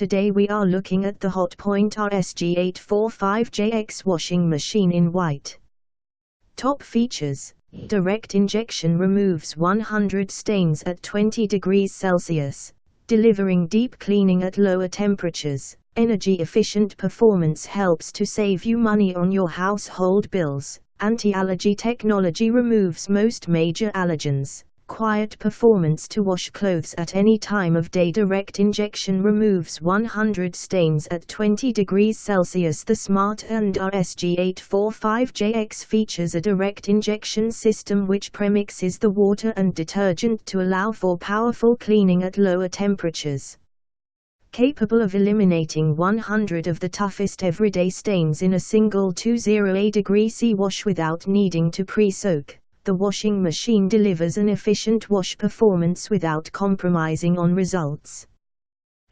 Today we are looking at the Hotpoint RSG845JX washing machine in white. Top features: direct injection removes 100 stains at 20 degrees Celsius, delivering deep cleaning at lower temperatures. Energy-efficient performance helps to save you money on your household bills. Anti-Allergy technology removes most major allergens. Quiet performance to wash clothes at any time of day. Direct injection removes 100 stains at 20 degrees Celsius. The Smart RSG845JX features a direct injection system which premixes the water and detergent to allow for powerful cleaning at lower temperatures. Capable of eliminating 100 of the toughest everyday stains in a single 20°C wash without needing to pre-soak, the washing machine delivers an efficient wash performance without compromising on results.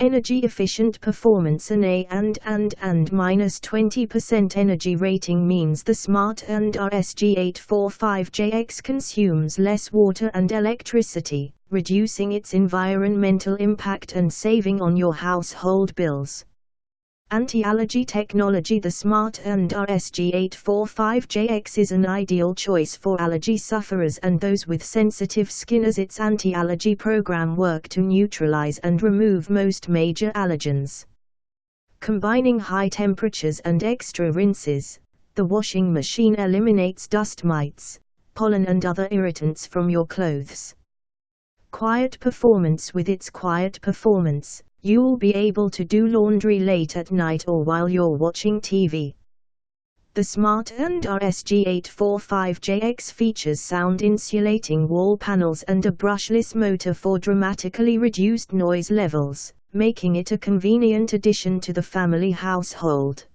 Energy-efficient performance. An A and -20% energy rating means the Smart RSG845JX consumes less water and electricity, reducing its environmental impact and saving on your household bills. Anti-Allergy technology. The Smart RSG845JX is an ideal choice for allergy sufferers and those with sensitive skin, as its anti-allergy program works to neutralize and remove most major allergens. Combining high temperatures and extra rinses, the washing machine eliminates dust mites, pollen and other irritants from your clothes. Quiet performance. With its quiet performance, you'll be able to do laundry late at night or while you're watching TV. The Smart RSG845JX features sound insulating wall panels and a brushless motor for dramatically reduced noise levels, making it a convenient addition to the family household.